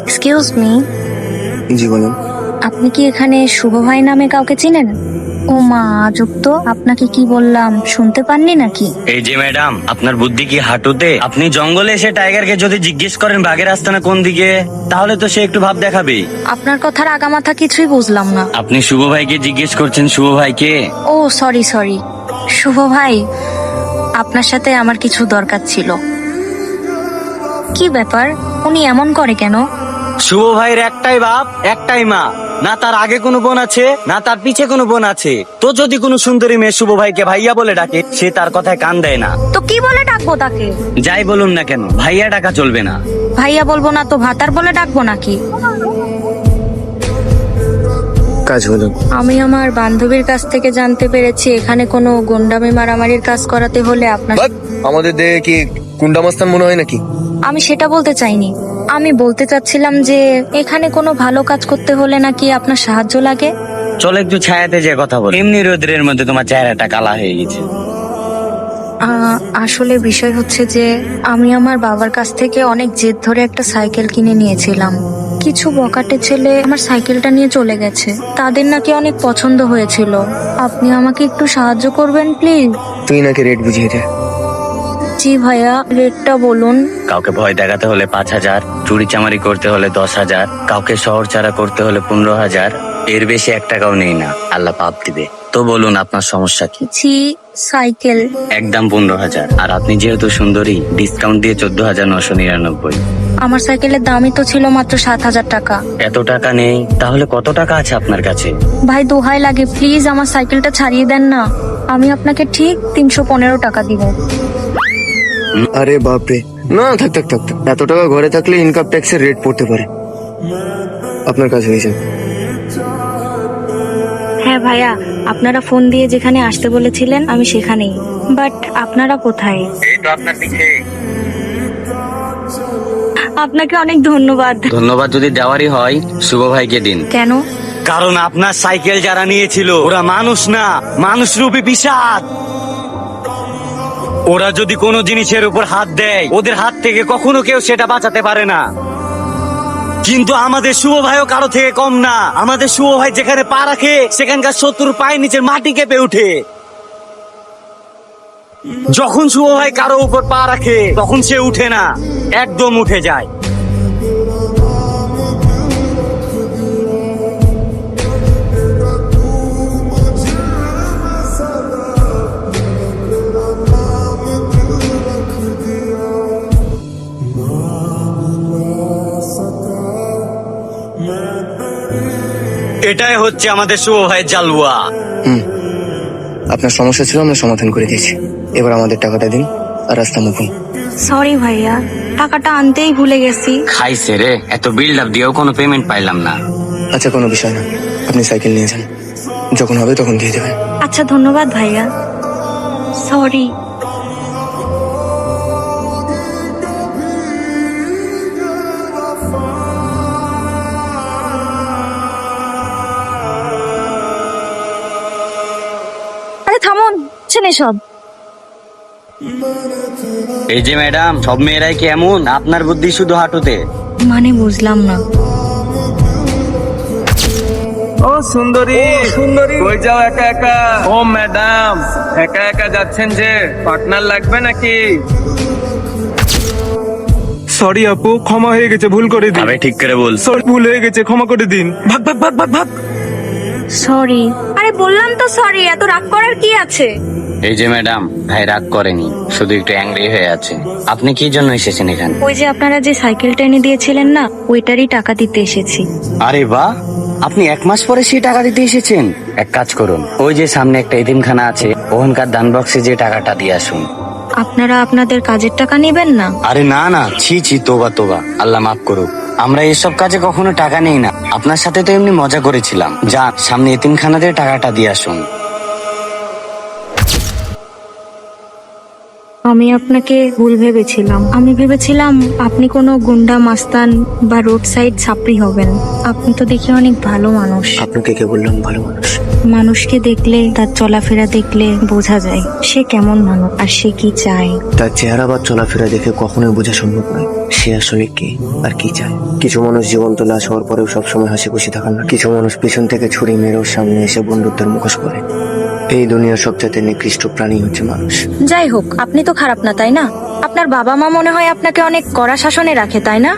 Excuse me, জি বলুন। আপনি কি এখানে শুভ ভাই নামে কাউকে চিনেন? ও মা, আজব তো, আপনাকে কি বললাম শুনতে পাননি নাকি? এই যে ম্যাডাম, আপনার বুদ্ধি কি হাঁটুতে? আপনি জঙ্গলে এসে টাইগারকে যদি জিজ্ঞেস করেন বাঘের আস্তানা কোন দিকে, তাহলে তো সে একটু ভাব দেখাবেই। আপনার কথার আগামাথা কিছুই বুঝলাম না। আপনি শুভ ভাইকে জিজ্ঞেস করছেন শুভ ভাইকে? ও সরি সরি, শুভ ভাই, আপনার সাথে আমার কিছু দরকার ছিল। কি ব্যাপার, উনি এমন করে কেন? শুভ ভাইয়ের একটাই বাপ, একটাই মা, না তার আগে কোনো বোন আছে না তার পিছে কোনো বোন আছে। তো যদি কোনো সুন্দরী মেয়ে শুভ ভাইকে ভাইয়া বলে ডাকে, সে তার কথায় কান দেয় না। তো কি বলে ডাকবো তাকে? যাই বলুন না কেন, ভাইয়া ডাকা চলবে না। ভাইয়া বলবো না তো ভাতার বলে ডাকবো নাকি? কাজ বলুন। আমি আমার বান্ধবীর কাছ থেকে জানতে পেরেছি এখানে কোনো গুন্ডামি মারামারির কাজ করাতে হলে আপনার। বাট আমাদের দেহে কি কুন্ডামাস্তান মনে হয় নাকি? আমি সেটা বলতে চাইনি, আমি বলতে চাচ্ছিলাম যে এখানে কোনো ভালো কাজ করতে হলে নাকি আপনার সাহায্য লাগে। চলো একটু ছায়াতে যে কথা বল। এমনি রোদ্রের মধ্যে তোমার চেহারাটা কালা হয়ে গেছে। আসলে বিষয় হচ্ছে যে আমি আমার বাবার কাছ থেকে অনেক জেদ ধরে একটা সাইকেল কিনে নিয়েছিলাম। কিছু বকাটে ছেলে আমার সাইকেলটা নিয়ে চলে গেছে, তাদের নাকি অনেক পছন্দ হয়েছিল। আপনি আমাকে একটু সাহায্য করবেন প্লিজ? তুই নাকি রেট বুঝিয়ে দে। জি ভাইয়া, রেটটা বলুন। কাউকে ভয় দেখাতে হলে 5,000, চুরি চামারি করতে হলে 10,000, কাউকে শহর ছাড়া করতে হলে 15,000। এর বেশি 1 টাকাও নেই না, আল্লাহ পাপ দিবে। তো বলুন আপনার সমস্যা কি? জি, সাইকেল। একদম 15,000। আর আপনি যেহেতু সুন্দরী, ডিসকাউন্ট দিয়ে 14,999। আমার সাইকেলের দামই তো ছিল মাত্র 7,000 টাকা। এত টাকা নেই? তাহলে কত টাকা আছে আপনার কাছে? ভাই দোহাই লাগে, প্লিজ আমার সাইকেলটা ছাড়িয়ে দেন না, আমি আপনাকে ঠিক 315 টাকা দিব। আরে বাপরে, না থাক থাক থাক থাক। এত টাকা ঘরে থাকলে ইনকাম ট্যাক্সের রেট পড়তে পারে। আপনার কাজ হয়ে যাবে। হ্যাঁ ভাইয়া, আপনারা ফোন দিয়ে যেখানে আসতে বলেছিলেন আমি সেখানেই। বাট আপনারা কোথায়? এই তো আপনার পিছে। আপনাকে অনেক ধন্যবাদ। ধন্যবাদ যদি দেওয়ারই হয়, শুভ ভাইকে দিন। কেন? কারণ আপনার সাইকেল যারা নিয়েছিল ওরা মানুষ না, মানুষ রূপী পিশাচ। ওরা যদি কোনো জিনিসের উপর হাত দেয়, ওদের হাত থেকে কখনো কেউ সেটা বাঁচাতে পারে না। কিন্তু আমাদের শুভ ভাইও কারো থেকে কম না। আমাদের শুভ ভাই যেখানে পা রাখে সেখানকার শত্রুর পায়ের নিচের মাটি কেঁপে ওঠে। যখন শুভ ভাই কারো উপর পা রাখে তখন সে উঠে না, একদম উঠে যায়। এটাই হচ্ছে আমাদের শুভ ভাইয়ের জালুয়া। আপনার সমস্যা ছিল, আমরা সমাধান করে দিয়েছি। এবার আমাদের টাকাটা দিন আর রাস্তা মুখুন। সরি ভাইয়া, টাকাটা আনতেই ভুলে গেছি। খাইছে রে, এত বিল্ড আপ দিয়েও কোনো পেমেন্ট পাইলাম না। আচ্ছা কোনো বিষয় না, আপনি সাইকেল নিয়ে যান, যখন হবে তখন দিয়ে দেবেন। আচ্ছা ধন্যবাদ ভাইয়া, সরি। আরে থামুন, ছেনে সব। এই যে ম্যাডাম, সব মেয়েরাই কি এমন? আপনার বুদ্ধি শুধু হাঁটুতে। মানে বুঝলাম না। ও সুন্দরী, কই যাও একা একা? ও ম্যাডাম, একা একা যাচ্ছেন যে, পার্টনার লাগবে নাকি? সরি আপু, ক্ষমা হয়ে গেছে, ভুল করে দিন। আবে ঠিক করে বল। সরি, ভুল হয়ে গেছে, ক্ষমা করে দিন। ভাগ ভাগ ভাগ ভাগ ভাগ। সরি। আরে বললাম তো সরি, এত রাগ করার কি আছে? এই যে ম্যাডাম, ভাই রাগ করেনি, শুধু একটু অ্যাংরি হয়ে আছে। আপনি কি জন্য এসেছেন এখানে? ওই যে আপনারা যে সাইকেলটা এনে দিয়েছিলেন না, ওইটারই টাকা দিতে এসেছি। আরে বাহ, আপনি 1 মাস পরে সেই টাকা দিতে এসেছেন। এক কাজ করুন, ওই যে সামনে একটা এতিমখানা আছে, ওখানকার দান বক্সে যে টাকাটা দিয়ে আসুন। আপনারা আপনাদের কাজের টাকা নেবেন না? আরে না না, ছি ছি, তোবা তোবা, আল্লাহ মাফ করুক। আমরা এসব কাজে কখনো টাকা নেই না। আপনার সাথে তো এমনি মজা করেছিলাম। যান, সামনে এতিমখানাতে টাকাটা দিয়ে আসুন। আমি আপনাকে ভুল ভেবেছিলাম। আমি ভেবেছিলাম আপনি কোনো গুন্ডা মাস্তান বা রোড সাইড ছাপরি হবেন। আপনি তো দেখি অনেক ভালো মানুষ। আপনাকে কে বললাম ভালো মানুষ? মানুষকে দেখলে, তার চলাফেরা দেখলে বোঝা যায় সে কেমন মানুষ আর সে কি চায়। তার চেহারা বা চলাফেরা দেখে কখনোই বোঝা সম্ভব নয় সে আসলে কে আর কি চায়। কিছু মানুষ জীবন্ত লাশ হওয়ার পরেও সবসময় হাসি খুশি থাকান না। কিছু মানুষ পিছন থেকে ছুরি মেরেও সামনে এসে বন্ধুত্বের মুখোশ পরে। এই দুনিয়ার সবচেয়ে নিকৃষ্ট প্রাণী হচ্ছে মানুষ। যাই হোক, আপনি তো খারাপ না, তাই না? আপনার বাবা মা মনে হয় আপনাকে অনেক কড়া শাসনে রাখে, তাই না?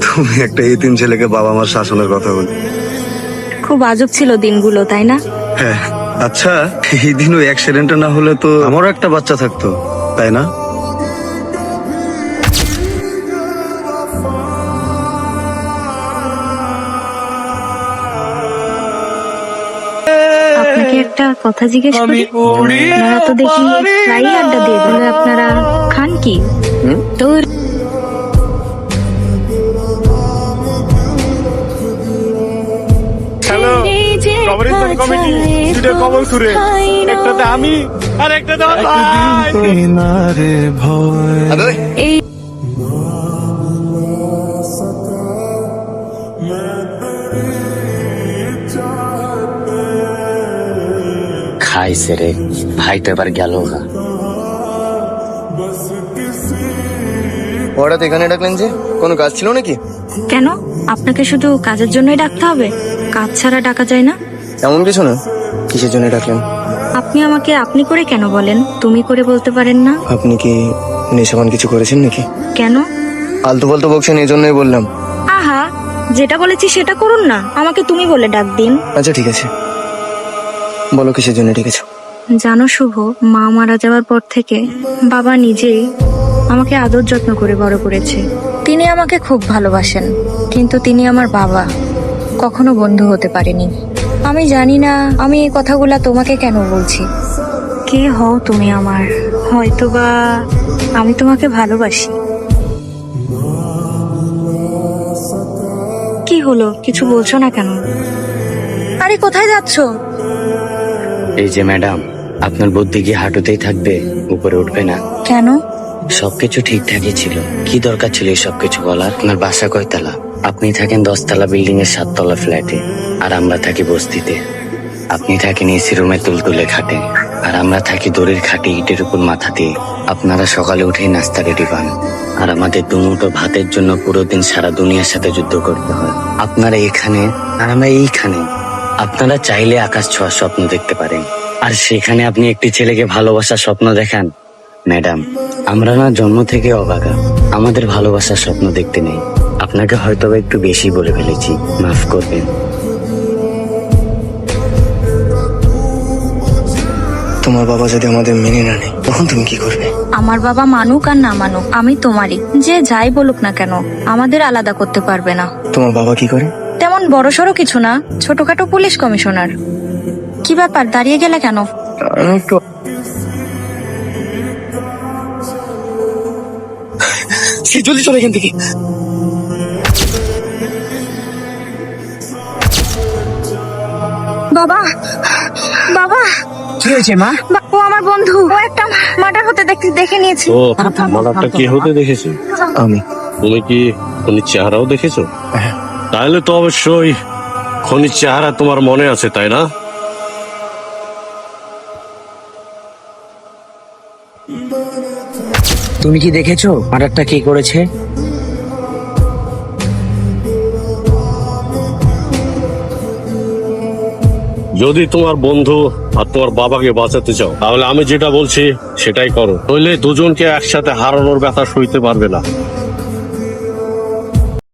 তুমি একটা এতিম ছেলেকে বাবা মার শাসনের কথা বল। খুব আজব ছিল দিনগুলো, তাই না? হ্যাঁ, আচ্ছা এই দিন ওই অ্যাক্সিডেন্টটা না হলে তো আমারও একটা বাচ্চা থাকতো, তাই না? আপনাকে একটা কথা জিজ্ঞেস করি। আপনারা তো দেখি প্রায়ই আড্ডা দিয়ে বলে, আপনারা খান কি? তো হ্যালো, কবরস্থান কমিটি দুটো কবর সুরে, একটাতে আমি আর একটাতে আমার ভাই। আবে, এই খাইছে রে ভাই, তো এবার গেল গা। হঠাৎ এখানে ডাকলেন যে? কোনো কাজ ছিল নাকি? কেন? আপনাকে শুধু কাজের জন্যই ডাকতে হবে? কাজ ছাড়া ডাকা যায় না? এমন কিছু না। কিসের জন্য ডাকলেন? আপনি আমাকে আপনি করে কেন বলেন? তুমি করে বলতে পারেন না? আপনি কি নেশাবান কিছু করেছেন নাকি? কেন? আলতু ফালতু বকছেন এই জন্যই বললাম। আহা, যেটা বলেছি সেটা করুন না, আমাকে তুমি বলে ডাক দিন। আচ্ছা ঠিক আছে, বলো কিসের জন্য ডেকেছো? জানো শুভ, মা মারা যাওয়ার পর থেকে বাবা নিজেই আমাকে আদর যত্ন করে বড় করেছে। তিনি আমাকে খুব ভালোবাসেন, কিন্তু তিনি আমার বাবা, কখনো বন্ধু হতে পারেনি। আমি জানি না আমি এই কথাগুলা তোমাকে কেন বলছি। কে হও তুমি আমার? হয়তোবা আমি তোমাকে ভালোবাসি। কি হলো, কিছু বলছো না কেন? আরে কোথায় যাচ্ছো? এই যে ম্যাডাম, আপনার বুদ্ধি কি হাঁটুতেই থাকবে, উপরে উঠবে না? কেন? সবকিছু ঠিকঠাকই ছিল, কি দরকার ছিল এই সবকিছু বলার? আপনার বাসা কয়তলা? আপনি থাকেন 10 তলা বিল্ডিং এর 7 তলা ফ্ল্যাটে, আর আমরা থাকি বস্তিতে। আপনি থাকেন এসি রুমে তুলতুলে খাটে, আর আমরা থাকি দড়ির খাটে ইটের উপর মাথা দিয়ে। আপনারা সকালে উঠেই নাস্তা রেডি পান, আর আমাদের দুমুঠো ভাতের জন্য পুরো দিন সারা দুনিয়ার সাথে যুদ্ধ করতে হয়। আপনারা এখানে আর আমরা এইখানে। আপনারা চাইলে আকাশ ছোঁয়ার স্বপ্ন দেখতে পারেন, আর সেখানে আপনি একটি ছেলেকে ভালোবাসার স্বপ্ন দেখান। ম্যাডাম, আমরা না জন্ম থেকে অবাগা, আমাদের ভালোবাসার স্বপ্ন দেখতে নেই। আপনাকে হয়তো একটু বেশি বলে ফেলেছি, মাফ করবেন। তোমার বাবা যদি আমাদের মেনে না নেয় তখন তুমি কি করবে? আমার বাবা মানুক আর না মানুক, আমি তোমারই। যে যাই বলুক না কেন, আমাদের আলাদা করতে পারবে না। তোমার বাবা কি করে? তেমন বড়সড় কিছু না, ছোটখাটো পুলিশ কমিশনার। কি ব্যাপার, দাঁড়িয়ে গেলে কেন? আমি একটু জলদি চলে এখান থেকে। বাবা, বাবা, কি হয়েছে মা? ও আমার বন্ধু, ও একটা মার্ডার হতে দেখে নিয়েছি। ও মালাটা কি হতে দেখেছো? আমি তুমি কি খনির চেহারাও দেখেছো? তাহলে তো অবশ্যই খনির চেহারা তোমার মনে আছে, তাই না? তুমি কি দেখেছো মার্ডারটা কে করেছে? যদি তোমার বন্ধু আর তোমার বাবাকে বাঁচাতে চাও, তাহলে আমি যেটা বলছি সেটাই করো, নইলে দুজনকে একসাথে হারানোর ব্যথা সইতে পারবে না।